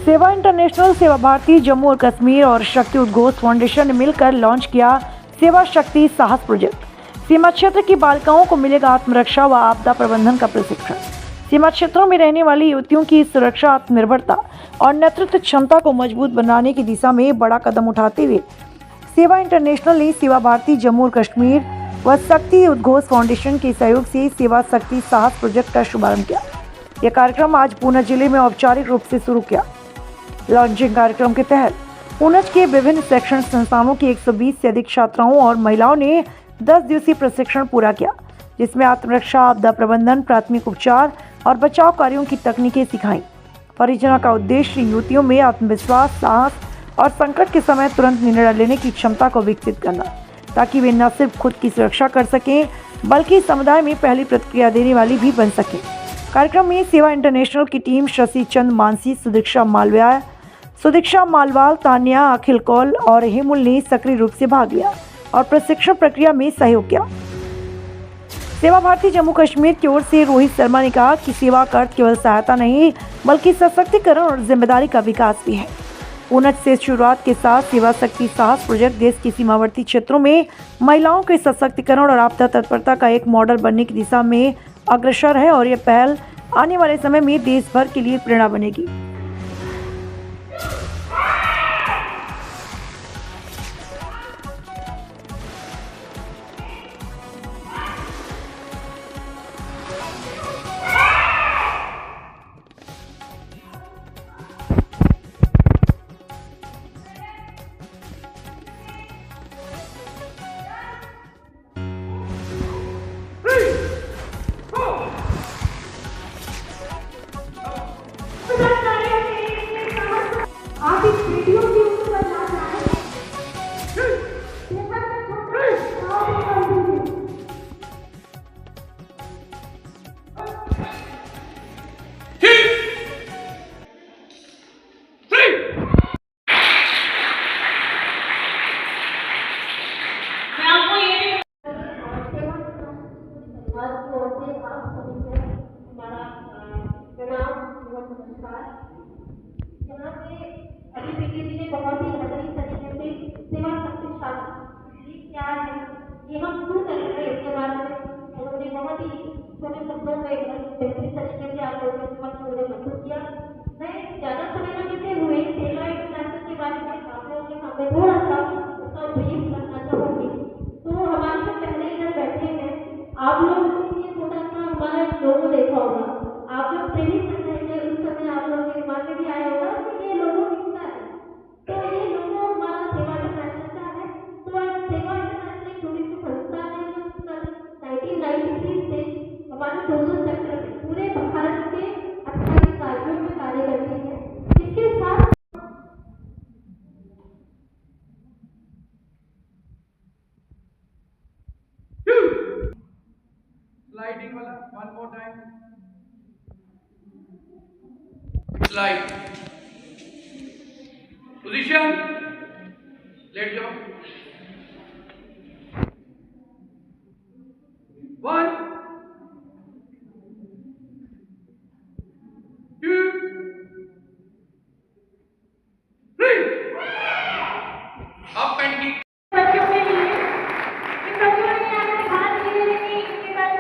सेवा इंटरनेशनल, सेवा भारती जम्मू और कश्मीर और शक्ति उद्घोष फाउंडेशन ने मिलकर लॉन्च किया सेवा शक्ति साहस प्रोजेक्ट। सीमा क्षेत्र की बालिकाओं को मिलेगा आत्मरक्षा व आपदा प्रबंधन का प्रशिक्षण। सीमा क्षेत्रों में रहने वाली युवतियों की सुरक्षा, आत्मनिर्भरता और नेतृत्व क्षमता को मजबूत बनाने की दिशा में बड़ा कदम उठाते हुए सेवा इंटरनेशनल ने सेवा भारती जम्मू और कश्मीर व शक्ति उद्घोष फाउंडेशन के सहयोग से सेवा शक्ति साहस प्रोजेक्ट का शुभारंभ किया। यह कार्यक्रम आज पूंछ जिले में औपचारिक रूप से शुरू किया। लॉन्चिंग कार्यक्रम के तहत पूंछ के विभिन्न शैक्षणिक संस्थानों की 120 से अधिक छात्राओं और महिलाओं ने 10 दिवसीय प्रशिक्षण पूरा किया, जिसमें आत्मरक्षा, आपदा प्रबंधन, प्राथमिक उपचार और बचाव कार्यों की तकनीकें सिखाई। परियोजना का उद्देश्य युवतियों में आत्मविश्वास, साहस और संकट के समय तुरंत निर्णय लेने की क्षमता को विकसित करना, ताकि वे न सिर्फ खुद की सुरक्षा कर सकें बल्कि समुदाय में पहली प्रतिक्रिया देने वाली भी बन सकें। कार्यक्रम में सेवा इंटरनेशनल की टीम शशि चंद मानसी, सुदीक्षा मालवाल, तान्या, अखिल कौल और हेमुल ने सक्रिय रूप से भाग लिया और प्रशिक्षण प्रक्रिया में सहयोग किया। सेवा भारती जम्मू कश्मीर की ओर से रोहित शर्मा ने कहा कि सेवा का अर्थ केवल सहायता नहीं बल्कि सशक्तिकरण और जिम्मेदारी का विकास भी है। पूंछ से शुरुआत के साथ सेवा शक्ति साहस प्रोजेक्ट देश के सीमावर्ती क्षेत्रों में महिलाओं के सशक्तिकरण और आपदा तत्परता का एक मॉडल बनने की दिशा में अग्रसर है और यह पहल आने वाले समय में देश भर के लिए प्रेरणा बनेगी। आप इस वीडियो की ऊपर बताना चाहेंगे? यहाँ पे अभी पीके जी ने बहुत ही बेहतरीन तरीके से सेवा शक्ति साहस ये क्या है, ये हम शुरू करेंगे। इसके बाद में उन्होंने बहुत ही छोटे शब्दों में बेहतरीन तरीके से आप लोगों के समक्ष उन्होंने प्रस्तुत किया। मैं ज़्यादा समय न लेते हुए सेवा इंटरनेशनल के बारे में आप लोगों के सामने थोड़ा सा उसका ब्रीफ करना चाहूँगी। तो हमारे जो पहले इधर बैठे हैं, आप लोगों के लिए थोड़ा सा हमारा लोगो देखा होगा। आप जब ट्रेनिंग कर रहे थे उस समय आप लोगों के दिमाग में भी आया होगा कि ये लोगो किसका है। तो ये लोगो हमारा सेवा इंटरनेशनल का है। तो सेवा इंटरनेशनल एक छोटी सी संस्था है जो 1993 से हमारे सोशल सेक्टर में पूरे भारत के 28 राज्यों में कार्य करती है। इसके साथ स्लाइडिंग वाला one more time slide position लेट जाओ 1 2 3 अप एंड किक। बच्चों के लिए इन बच्चों ने आज ध्यान दिए कि इनके पास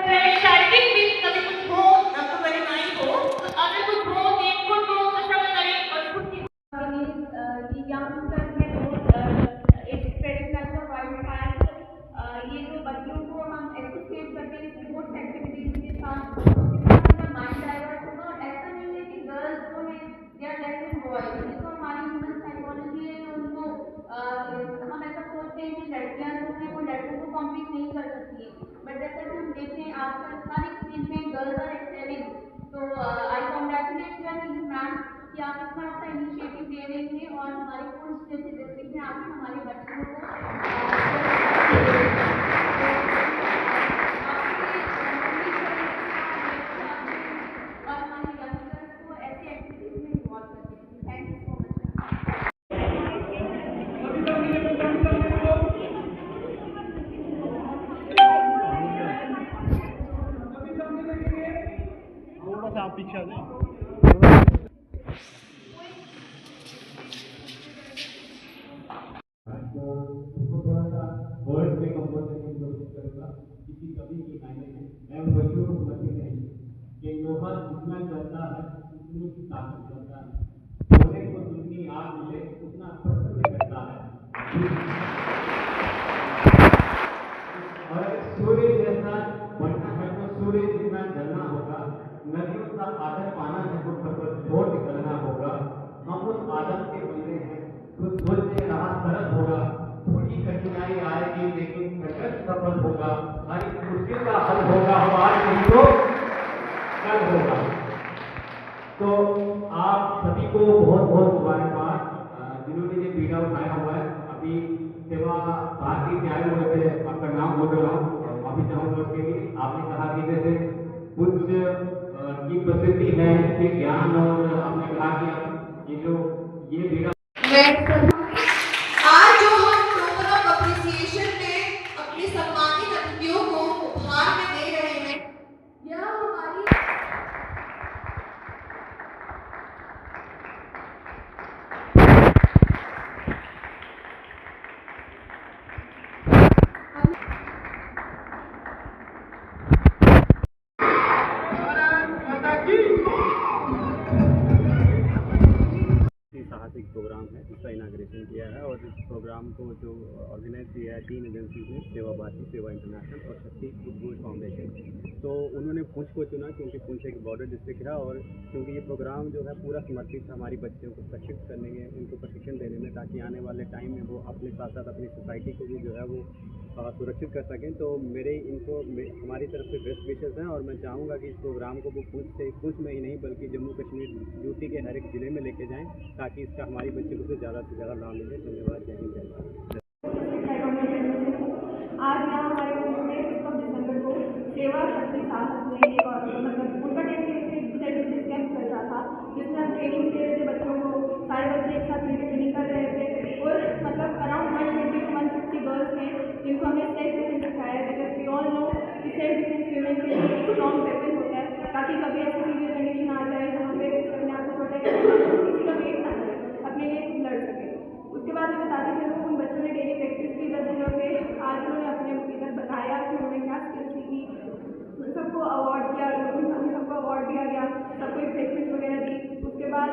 शारीरिक भी कभी कुछ हो ना तो बड़ी नहीं हो, तो अगर कुछ हो तो इनको तो कष्ट करें और खुद की एक ट्रेडिशनल का वाइल्ड फायर ये जो बच्चों को हम एसोसिएट करते हैं स्पोर्ट्स एक्टिविटीज के साथ, उसका माइंड डाइवर्ट होगा। और ऐसा नहीं है कि गर्ल्स जो है they are less than boys, तो हमारी ह्यूमन साइकोलॉजी है उनको हम ऐसा सोचते हैं कि लड़कियां जो हैं वो लड़कों को कॉम्पीट नहीं कर सकती है, बट जैसा कि हम देखते हैं आजकल हर एक चीज में गर्ल्स आर एक्सेलिंग। तो I congratulate you team ma'am कि आप इतना अच्छा इनिशिएटिव ले रही हैं और हमारे पूंछ जैसे डिस्ट्रिक्ट में आके हमारे बच्चों और हमारे यंगस्टर्स को ऐसी एक्टिविटीज में इन्वॉल्व करते हैं। Thank you so much. थोड़ा सा आप पीछे आ जाए। होता है। सोने को जितनी आग मिले उतना प्रसन्न करता है। और सूर्य जैसा बनना है तो सूर्य जितना जलना होगा, नदियों का आदर पाना है तो पर्वत छोड़ निकलना होगा। हम उस आदम के बंदे हैं, तो सोचते रहा सरल होगा, थोड़ी कठिनाई आएगी लेकिन प्रकट सफल होगा, हर एक मुश्किल का हल होगा, हम आज नहीं तो कल होगा। तो आप सभी को बहुत बहुत मुबारकबाद जिन्होंने ये बीड़ा उठाया हुआ है। अभी सेवा भारती से आए हुए थे, आपका नाम बोल रहा हूँ, माफी चाहूंगा उसके लिए। आपने कहा कि जैसे कुछ की प्रसिद्धि है इसके ज्ञान, और आपने कहा कि ये जो ये बीड़ा आज जो हम टोकन ऑफ अप्रिसिएशन में अपने सम्मानित अतिथियों को उपहार में दे रहे हैं, यह हमारी साहसिक प्रोग्राम है जिसका इनाग्रेशन किया है, और इस प्रोग्राम को जो ऑर्गेनाइज किया है 3 एजेंसी ने, सेवा भारती, सेवा इंटरनेशनल और शक्ति उद्घोष फाउंडेशन। तो उन्होंने पुंछ को चुना क्योंकि पुंछ एक बॉर्डर डिस्ट्रिक्ट है, और क्योंकि ये प्रोग्राम जो है पूरा समर्पित है हमारी बच्चियों को प्रशिक्षित करने में, उनको प्रशिक्षण देने में, ताकि आने वाले टाइम में वो अपने साथ साथ अपनी सोसाइटी को भी जो है वो सुरक्षित कर सकें। तो मेरे इनको हमारी तरफ से बेस्ट विशेज़ हैं, और मैं चाहूँगा कि इस प्रोग्राम को वो पुंछ में ही नहीं बल्कि जम्मू कश्मीर यूटी के हर एक ज़िले में लेके जाएँ, ताकि इसका हमारी बच्चे को ज़्यादा से ज़्यादा लाभ मिले। धन्यवाद। जय हिंद, जय भारत। आज यहाँ हमारे ग्रुप में 15 दिसंबर को सेवा शक्ति साहस ने एक और मतलब उनका 10 डेज कैंप चल रहा था, जिसमें हम ट्रेनिंग दे रहे थे बच्चों को। सारे बच्चे एक साथ मिलकर ट्रेनिंग कर रहे थे, और मतलब अराउंड 120 to 150 गर्ल्स हैं जिनको हमने सेल्फ डिफेंस सिखाया है। बिकॉज वी ऑल नो कि सेल्फ डिफेंस ह्यूमन के लिए एक स्ट्रॉन्ग वेपन होता है, ताकि कभी ऐसी सीवियर कंडीशन आ जाए जहाँ पे अपने आप को प्रोटेक्ट किसी का वेट ना करे, अपने लिए लड़ सके। उसके बाद मैं बताती चलूँ, उन बच्चों ने डेली प्रैक्टिस की 10 दिनों से। आज उन्होंने अपने इधर बताया कि उन्होंने क्या स्किल सीखी, सबको अवार्ड दिया, सबको अवार्ड दिया गया, सबको रिफ्रेशमेंट वगैरह दी। उसके बाद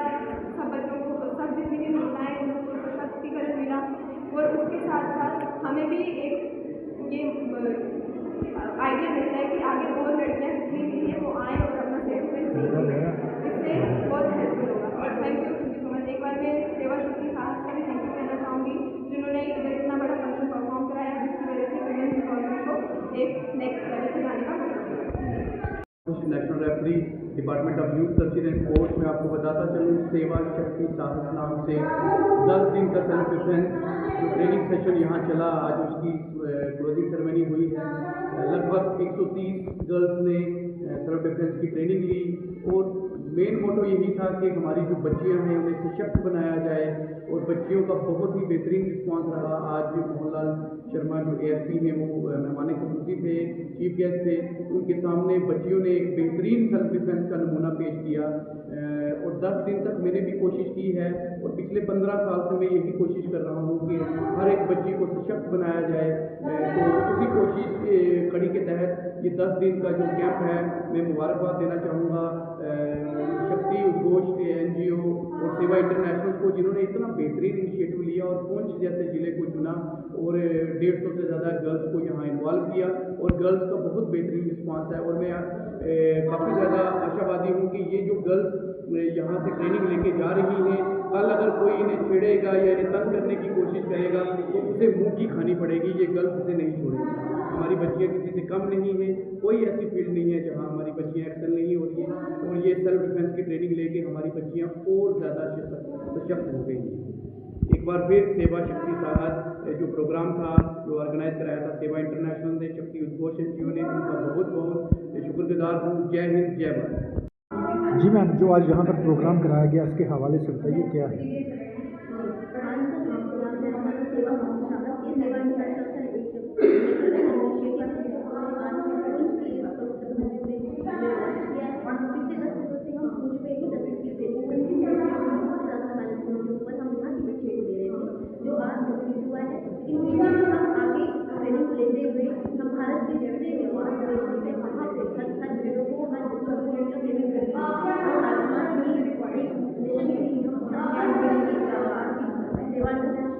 सब बच्चों को सब जितनी भी महिलाएँ उनको सशक्तिकरण मिला, और उसके साथ साथ हमें भी एक ये आइडिया मिलता है कि आगे और लड़कियाँ जितनी भी हैं वो आएँ और अपना सेल्फ डिफेंस सीखें, इससे बहुत हेल्पफुल होगा। Thank you so much. एक बार मैं सेवा शक्ति साहस का भी थैंक यू कहना चाहूँगी, जिन्होंने इधर इतना बड़ा फंक्शन परफॉर्म कराया, जिसकी वजह से वुमेन्स एम्पावरमेंट को एक नेक्स्ट लेवल पे जाने का national referee department of youth searching and sports में आपको बताता चलूँ, सेवा शक्ति साहस नाम से 10 दिन का सेल्फ डिफेंस जो ट्रेनिंग सेशन यहाँ चला, आज उसकी क्लोजिंग सेरेमनी हुई है। लगभग 130 गर्ल्स ने सेल्फ डिफेंस की ट्रेनिंग ली, और मेन मोटो यही था कि हमारी जो बच्चियाँ हैं उन्हें सशक्त बनाया जाए, और बच्चियों का बहुत ही बेहतरीन रिस्पांस रहा। आज मोहनलाल शर्मा जो ASP हैं वो मेहमान खुसूसी थे, चीफ गेस्ट थे, उनके सामने बच्चियों ने एक बेहतरीन सेल्फ डिफेंस का नमूना पेश किया। और 10 दिन तक मैंने भी कोशिश की है, और पिछले 15 साल से मैं यही कोशिश कर रहा हूँ कि हर एक बच्ची को सशक्त बनाया जाए। तो उसी कोशिश कड़ी के तहत ये 10 दिन का जो कैंप है, मैं मुबारकबाद देना चाहूँगा शक्ति उद्घोष के NGO और सेवा इंटरनेशनल को, जिन्होंने इतना बेहतरीन इनिशिएटिव लिया और पुंछ जैसे ज़िले को चुना, और 150 से ज़्यादा गर्ल्स को यहाँ इन्वॉल्व किया, और गर्ल्स का बहुत बेहतरीन रिस्पांस है। और मैं काफ़ी ज़्यादा आशावादी हूँ कि ये जो गर्ल्स यहाँ से ट्रेनिंग लेके जा रही हैं, कल अगर कोई इन्हें छेड़ेगा या इन्हें तंग करने की कोशिश करेगा तो उसे मुँह की खानी पड़ेगी। ये गर्ल्स उसे नहीं छोड़ेगी। हमारी बच्चियाँ किसी से कम नहीं हैं, कोई ऐसी फील्ड नहीं है जहाँ हमारी बच्चियाँ एक्सेल नहीं हो रही हैं, और ये सेल्फ डिफेंस की ट्रेनिंग लेके हमारी बच्चियाँ और ज़्यादा सशक्त हो गई हैं। एक बार फिर सेवा शक्ति साहस जो प्रोग्राम था, जो ऑर्गेनाइज कराया था सेवा इंटरनेशनल ने, शक्ति उद्घोष NGO ने, उनका बहुत बहुत शुक्रगुजार हूँ। जय हिंद, जय भारत। जी मैम, जो आज यहाँ पर प्रोग्राम कराया गया उसके हवाले से बताइए क्या है। जो आज हुआ है, लेकिन हम आगे ट्रेनिंग लेते हुए हम भारत के जितने भी और देश से हर जगह को हर बच्चों को ट्रेनिंग करेंगे, और आसमान में संबंध